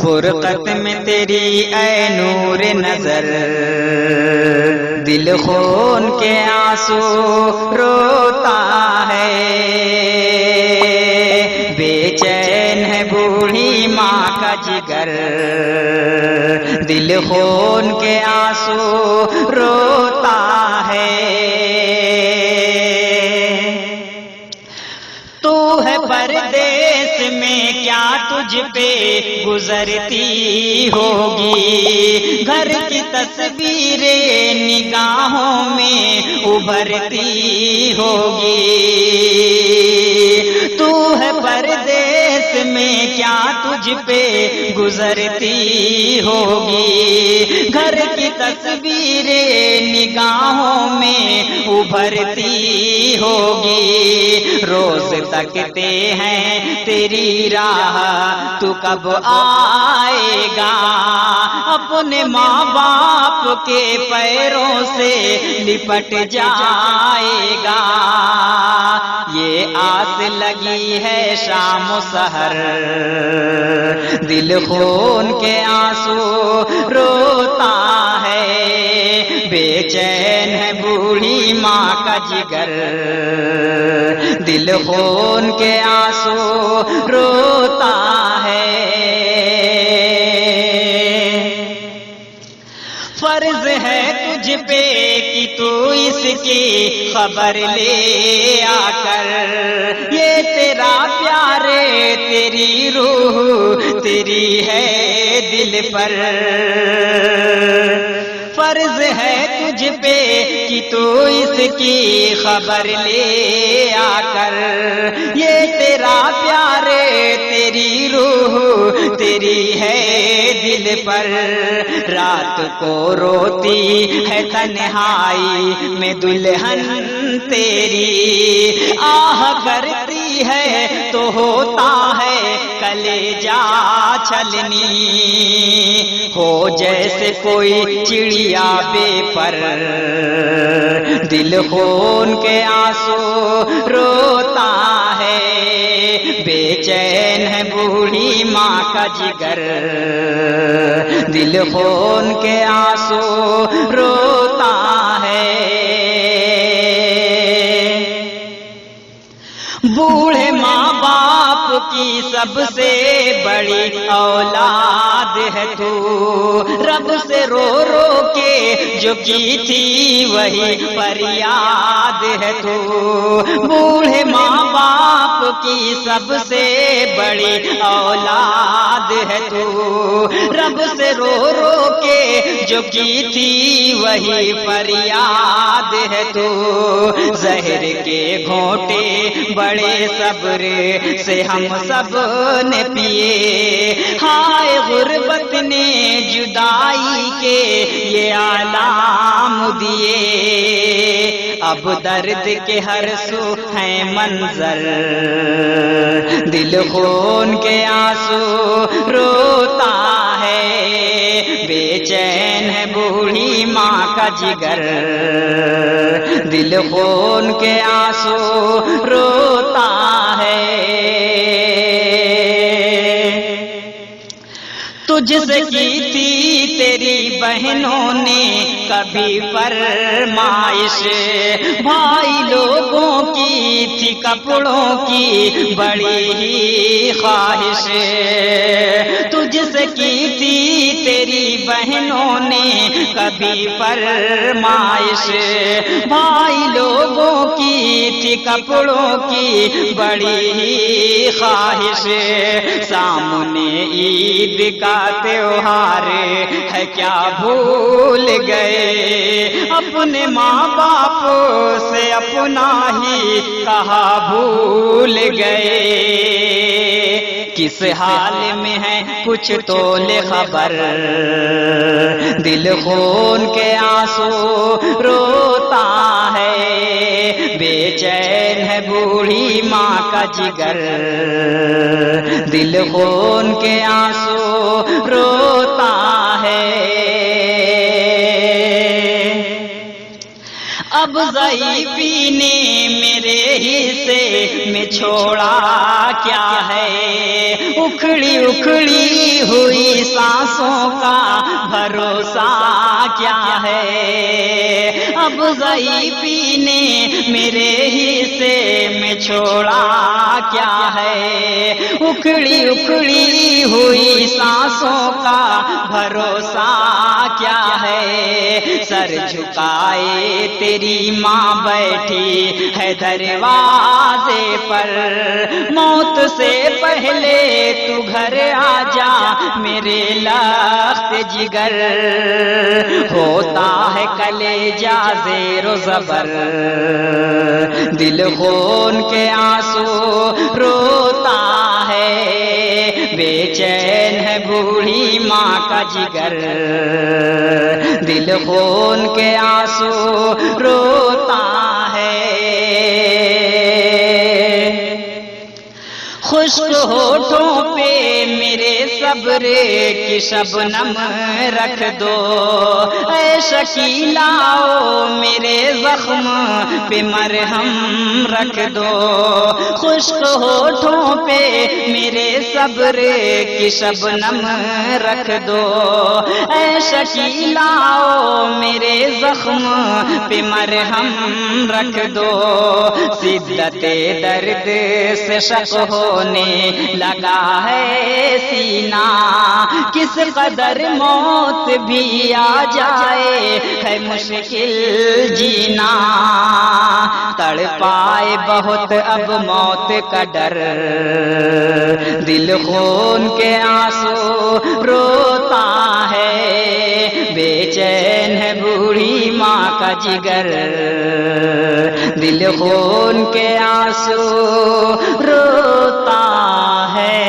فرقت میں تیری اے نور نظر، دل خون کے آنسو روتا ہے، بے چین ہے بوڑھی ماں کا جگر، دل خون کے آنسو روتا ہے۔ تو ہے پردیس میں کیا تجھ پہ گزرتی ہوگی، گھر کی تصویریں نگاہوں میں ابھرتی ہوگی۔ تو ہے پردیس میں کیا تجھ پہ گزرتی ہوگی، گھر کی تصویریں نگاہوں میں ابھرتی ہوگی۔ روز تکتے ہیں تیری راہ، تو کب آئے گا، اپنے ماں باپ کے پیروں سے لپٹ جائے گا۔ یہ آس لگی ہے شام و سحر، دل خون کے آنسو روتا ہے، بے چین ہے بوڑھی ماں کا جگر، دل خون کے آنسو روتا ہے۔ فرض ہے تجھ پہ کہ تو اس کی خبر لے آ کر، یہ تیرا پیار تیری روح تیری ہے دل پر۔ فرض ہے تجھ پہ کہ تو اس کی خبر لے آ کر، یہ تیرا پیار تیری روح تیری ہے دل پر۔ رات کو روتی ہے تنہائی میں دلہن تیری، آہ کرتی ہے تو ہوتا ہے کلیجہ چھلنی، ہو جیسے کوئی چڑیا بے پر، دل خون کے آنسو روتا ہے، بے چین ہے بوڑھی ماں کا جگر، دل خون کے آنسو روتا ہے۔ بوڑھے ماں باپ کی سب سے بڑی اولاد ہے تو، رب سے رو رو کے جو کی تھی وہی فریاد ہے تو۔ بوڑھے ماں باپ کی سب سے بڑی اولاد ہے تو، رب سے رو رو کے جو کی تھی وہی فریاد ہے تو۔ زہر کے گھونٹے بڑے صبر سے ہم سب نے پیے، ہائے غربت نے جدائی کے یہ علام دیے، اب درد کے ہر سو ہیں منظر، دل خون کے آنسو روتا ہے، بے چین ہے بوڑھی ماں کا جگر، دل خون کے آنسو روتا ہے۔ تجھ سے کی تھی تیری بہنوں نے کبھی فرمائش، بھائی لوگوں کی تھی کپڑوں کی بڑی ہی خواہش، تجھ سے کی تھی تیری بہنوں نے کبھی فرمائش، بھائی لوگوں کی تھی کپڑوں کی بڑی ہی خواہش۔ سامنے عید کا تیوہار ہے کیا بھول گئے، اپنے ماں باپ سے اپنا ہی کہا بھول گئے، کس حال میں ہے کچھ تو لے خبر، دل خون کے آنسو روتا ہے، بے چین ہے بوڑھی ماں کا جگر، دل خون کے آنسو روتا ہے۔ اب ضعیفی نے میرے حصے میں چھوڑا کیا ہے، اکھڑی اکھڑی ہوئی سانسوں کا بھروسہ کیا ہے، اب ضعیفی نے میرے حصے میں چھوڑا کیا ہے، اکھڑی اکھڑی ہوئی سانسوں کا بھروسہ کیا ہے، سر جھکائے تیری ماں بیٹھی ہے دروازے پر، موت سے پہلے تو گھر آ جا میرے لخت جگر، ہوتا ہے کلیجہ زیر و زبر، دل خون کے آنسو روتا ہے، بے چین ہے بوڑھی ماں کا جگر، دل خون کے آنسو روتا ہے۔ خشک ہونٹوں پہ میرے صبر کی شبنم رکھ دو، اے شکیلاؤ میرے زخم پہ مرہم رکھ دو، خشک ہونٹوں پہ میرے صبر کی شبنم رکھ دو، اے شکیلاؤ میرے زخم پہ مرہم رکھ دو، شدت درد سے شق ہونے لگا ہے سینہ، کس قدر موت بھی آ جائے ہے مشکل جینا، تڑپائے بہت اب موت کا ڈر، دل خون کے آنسو روتا ہے، بے چین ہے بوڑھی ماں کا جگر، دل خون کے آنسو روتا ہے۔